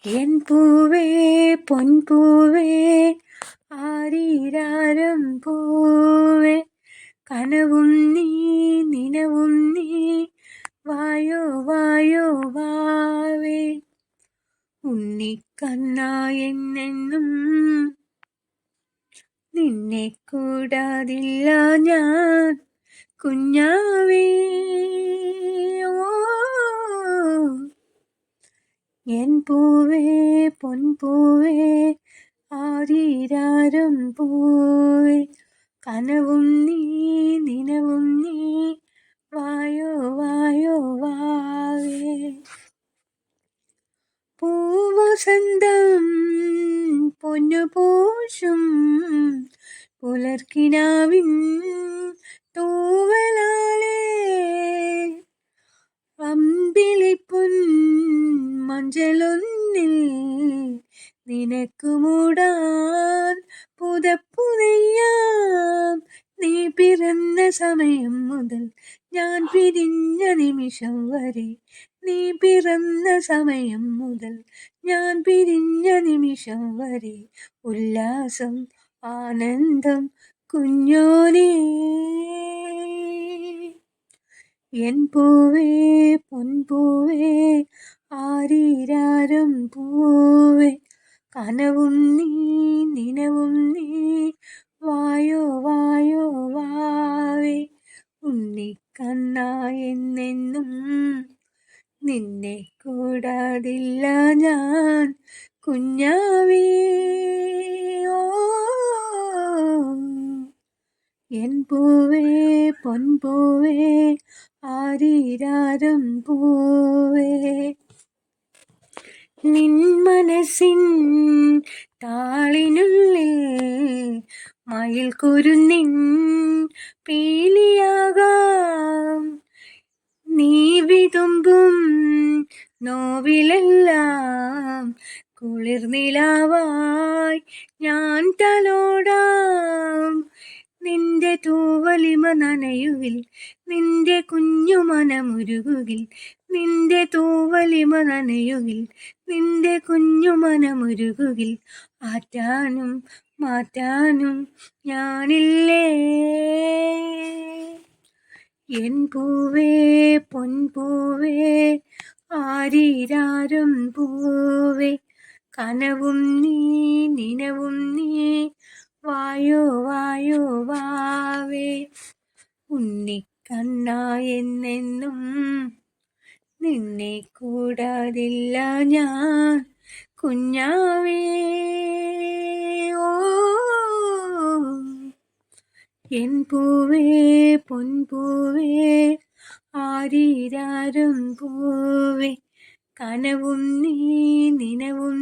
N പൂവേ പൊൻപൂവേ ആരീരാരം പൂവേ കനവും നീ നിനവും നീ വായോ വായോ വാവേ ഉണ്ണിക്കണ്ണായെന്നെന്നും നിന്നെ കൂടാതില്ല ഞാൻ കുഞ്ഞാവേ. എൻ പൂവേ പൊൻപൂവേ ആരീരാരം പൂവേ കനവും നീ നിനവും നീ വായോ വായോ വാവേ. പൂവസന്തം പൊന്നുപൂശും പുലർക്കിനാവിൻ തൂവലാലേ അമ്പിളിപ്പൊൻ മഞ്ചലൊന്നിൽ നിനക്കു മൂടാൻ പുതപ്പു നെയ്യാം. നീ പിറന്ന സമയം മുതൽ ഞാൻ പിരിഞ്ഞ നിമിഷം വരെ, നീ പിറന്ന സമയം മുതൽ ഞാൻ പിരിഞ്ഞ നിമിഷം വരെ ഉല്ലാസം ആനന്ദം കുഞ്ഞോനേ. എൻ പൂവേ പൊൻപൂവേ ആരീരാരം പൂവേ കനവും നീ നിനവും നീ വായോ വായോ വാവേ ഉണ്ണിക്കണ്ണായെന്നെന്നും നിന്നെ കൂടാതില്ല ഞാൻ കുഞ്ഞാവേ. എൻ പൂവേ പൊൻപൂവേ ആരീരാരം പൂവേ നിൻ മനസ്സിൻ താളിനുള്ളിൽ മയിൽ കുരുന്നിൻ പീലിയാകാം. നീ വിതുമ്പും നോവിലെല്ലാം കുളിർനിലാവായി ഞാൻ തലോടാം. നിന്റെ തൂവലിമ നനയുകിൽ നിന്റെ കുഞ്ഞുമനമുരുകുകിൽ, നിന്റെ തൂവലിമ നനയുകിൽ നിന്റെ കുഞ്ഞുമനമുരുകുകിൽ ആറ്റാനും മാറ്റാനും ഞാനില്ലേ. എൻ പൂവേ പൊൻപൂവേ ആരീരാരം പൂവേ കനവും നീ നിനവും നീ വായോ വായോ വാവേ ഉണ്ണിക്കണ്ണായെന്നെന്നും നിന്നെ കൂടാതില്ല ഞാൻ കുഞ്ഞാവേ. എൻ പൂവേ പൊൻപൂവേ ആരീരാരം പൂവേ കനവും നീ നിനവും